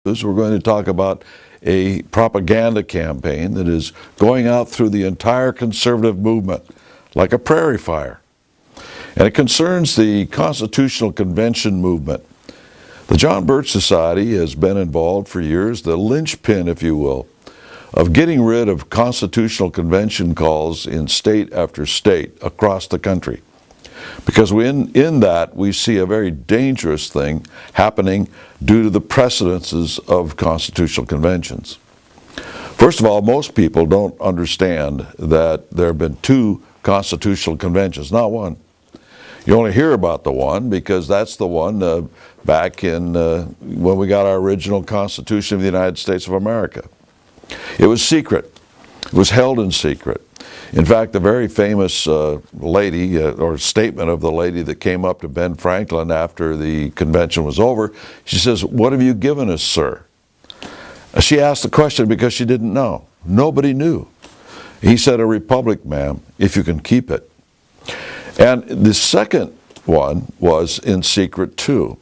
We're going to talk about a propaganda campaign that is going out through the entire conservative movement like a prairie fire. And it concerns the Constitutional Convention movement. The John Birch Society has been involved for years, the linchpin, if you will, of getting rid of Constitutional Convention calls in state after state across the country. Because in that we see a very dangerous thing happening due to the precedences of constitutional conventions. First of all, most people don't understand that there have been two constitutional conventions, not one. You only hear about the one because that's the one back in when we got our original Constitution of the United States of America. It was secret. It was held in secret. In fact, the very famous lady, or statement of the lady that came up to Ben Franklin after the convention was over, she says, "What have you given us, sir?" She asked the question because she didn't know. Nobody knew. He said, "A republic, ma'am, if you can keep it." And the second one was in secret too.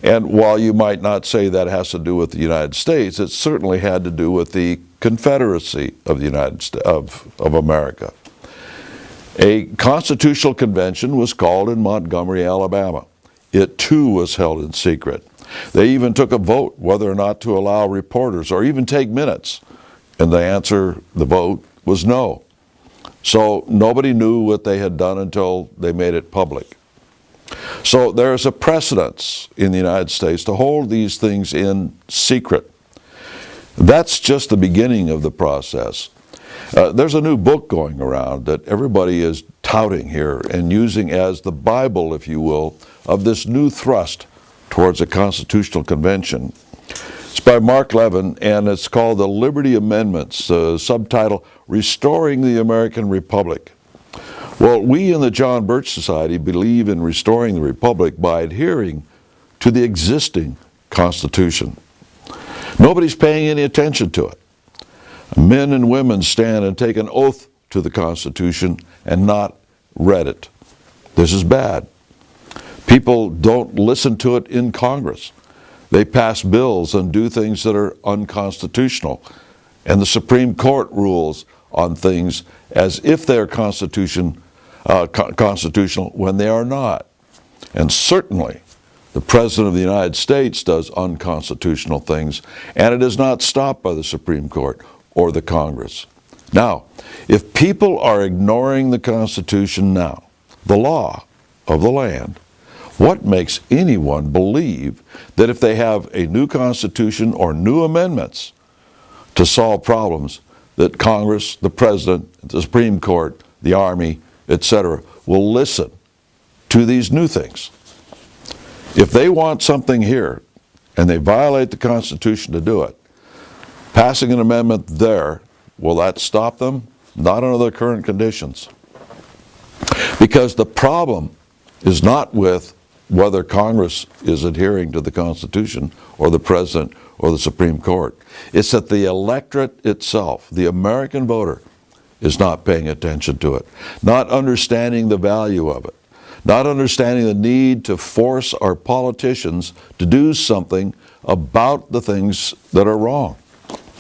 And while you might not say that has to do with the United States, it certainly had to do with the Confederacy of the United States of America. A constitutional convention was called in Montgomery, Alabama. It too was held in secret. They even took a vote whether or not to allow reporters or even take minutes. And the answer, the vote, was no. So nobody knew what they had done until they made it public. So there is a precedence in the United States to hold these things in secret. That's just the beginning of the process. There's a new book going around that everybody is touting here and using as the Bible, if you will, of this new thrust towards a constitutional convention. It's by Mark Levin, and it's called The Liberty Amendments, subtitle, Restoring the American Republic. Well, we in the John Birch Society believe in restoring the Republic by adhering to the existing Constitution. Nobody's paying any attention to it. Men and women stand and take an oath to the Constitution and not read it. This is bad. People don't listen to it in Congress. They pass bills and do things that are unconstitutional. And the Supreme Court rules on things as if they're constitutional when they are not. And certainly, the President of the United States does unconstitutional things, and it is not stopped by the Supreme Court or the Congress. Now, if people are ignoring the Constitution now, the law of the land, what makes anyone believe that if they have a new Constitution or new amendments to solve problems, that Congress, the President, the Supreme Court, the Army, etc., will listen to these new things? If they want something here and they violate the Constitution to do it, passing an amendment there, will that stop them? Not under the current conditions. Because the problem is not with whether Congress is adhering to the Constitution or the President or the Supreme Court. It's that the electorate itself, the American voter, is not paying attention to it, not understanding the value of it, not understanding the need to force our politicians to do something about the things that are wrong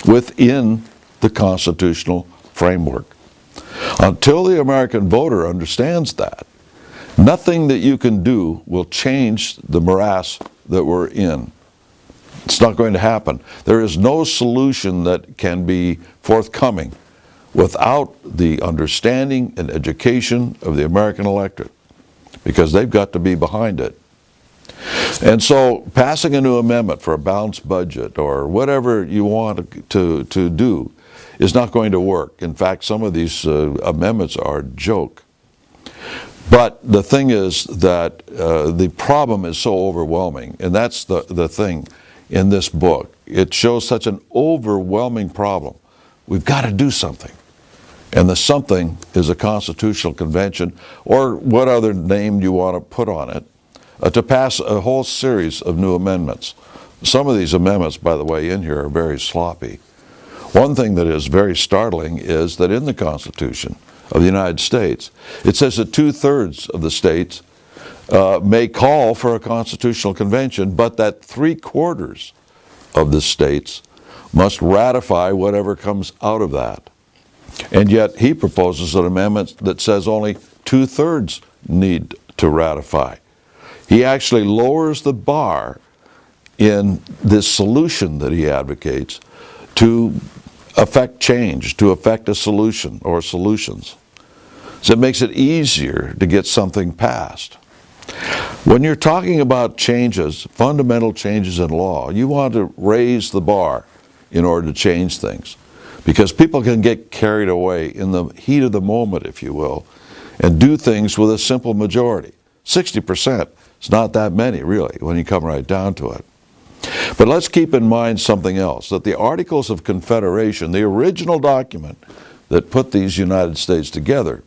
within the constitutional framework. Until the American voter understands that, nothing that you can do will change the morass that we're in. It's not going to happen. There is no solution that can be forthcoming without the understanding and education of the American electorate, because they've got to be behind it. And so passing a new amendment for a balanced budget or whatever you want to do is not going to work. In fact, some of these amendments are a joke. But the thing is that the problem is so overwhelming, and that's the thing in this book. It shows such an overwhelming problem. We've got to do something. And the something is a constitutional convention, or what other name you want to put on it, to pass a whole series of new amendments. Some of these amendments, by the way, in here are very sloppy. One thing that is very startling is that in the Constitution of the United States, it says that 2/3 of the states may call for a constitutional convention, but that 3/4 of the states must ratify whatever comes out of that. And yet he proposes an amendment that says only 2/3 need to ratify. He actually lowers the bar in this solution that he advocates to affect change, to affect a solution or solutions. So it makes it easier to get something passed. When you're talking about changes, fundamental changes in law, you want to raise the bar in order to change things. Because people can get carried away in the heat of the moment, if you will, and do things with a simple majority. 60%, it's not that many, really, when you come right down to it. But let's keep in mind something else, that the Articles of Confederation, the original document that put these United States together,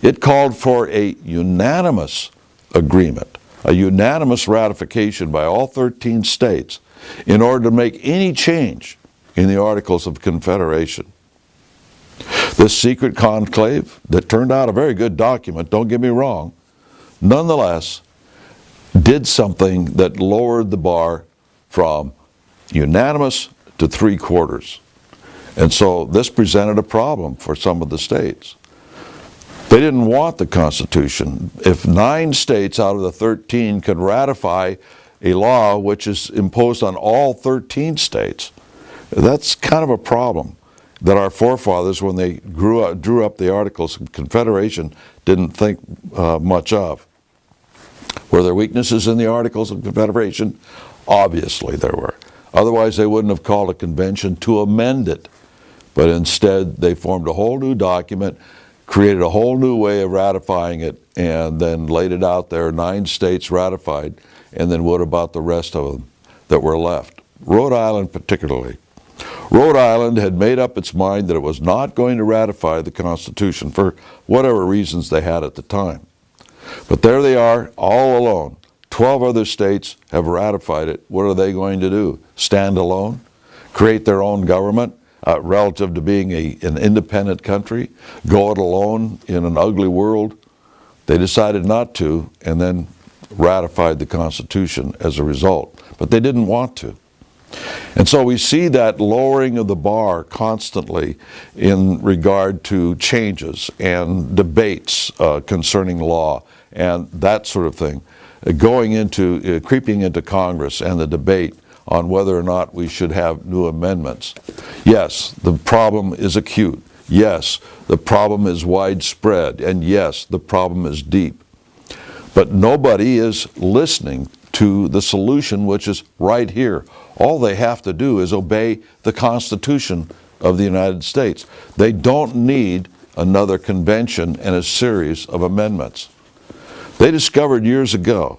it called for a unanimous agreement, a unanimous ratification by all 13 states in order to make any change in the Articles of Confederation. This secret conclave that turned out a very good document, don't get me wrong, nonetheless did something that lowered the bar from unanimous to 3/4. And so this presented a problem for some of the states. They didn't want the Constitution. If 9 states out of the 13 could ratify a law which is imposed on all 13 states, that's kind of a problem that our forefathers, when they drew up the Articles of Confederation, didn't think much of. Were there weaknesses in the Articles of Confederation? Obviously there were. Otherwise they wouldn't have called a convention to amend it. But instead they formed a whole new document, created a whole new way of ratifying it, and then laid it out there. 9 states ratified, and then what about the rest of them that were left? Rhode Island particularly. Rhode Island had made up its mind that it was not going to ratify the Constitution for whatever reasons they had at the time. But there they are, all alone. 12 other states have ratified it. What are they going to do? Stand alone? Create their own government relative to being an independent country? Go it alone in an ugly world? They decided not to, and then ratified the Constitution as a result. But they didn't want to. And so we see that lowering of the bar constantly in regard to changes and debates concerning law and that sort of thing, creeping into Congress and the debate on whether or not we should have new amendments. Yes, the problem is acute. Yes, the problem is widespread. And yes, the problem is deep. But nobody is listening to the solution, which is right here. All they have to do is obey the Constitution of the United States. They don't need another convention and a series of amendments. They discovered years ago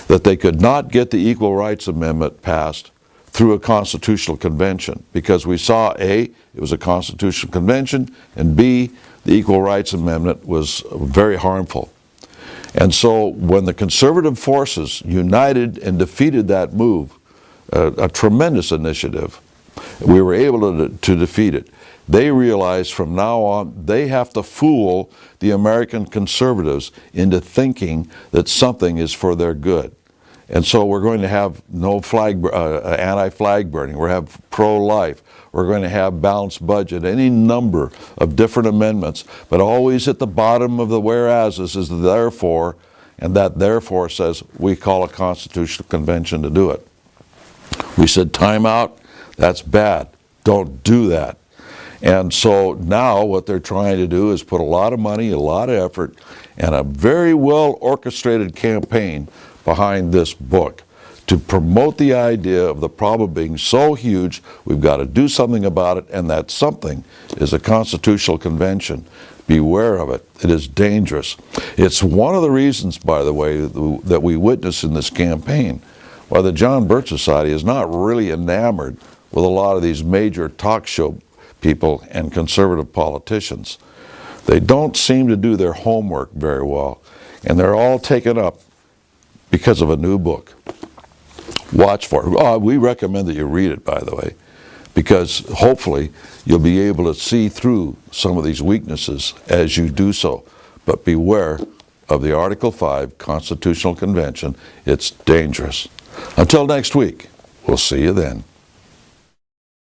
that they could not get the Equal Rights Amendment passed through a constitutional convention because we saw A, it was a constitutional convention, and B, the Equal Rights Amendment was very harmful. And so when the conservative forces united and defeated that move, a tremendous initiative, we were able to defeat it. They realized from now on they have to fool the American conservatives into thinking that something is for their good. And so we're going to have no anti-flag burning. We're going to have pro-life. We're going to have balanced budget, any number of different amendments. But always at the bottom of the whereases is the therefore, and that therefore says we call a constitutional convention to do it. We said time out, that's bad. Don't do that. And so now what they're trying to do is put a lot of money, a lot of effort, and a very well orchestrated campaign behind this book to promote the idea of the problem being so huge, we've got to do something about it, and that something is a constitutional convention. Beware of it. It is dangerous. It's one of the reasons, by the way, that we witness in this campaign why the John Birch Society is not really enamored with a lot of these major talk show people and conservative politicians. They don't seem to do their homework very well, and they're all taken up because of a new book. Watch for it. We recommend that you read it, by the way, because hopefully you'll be able to see through some of these weaknesses as you do so. But beware of the Article 5 Constitutional Convention. It's dangerous. Until next week, we'll see you then.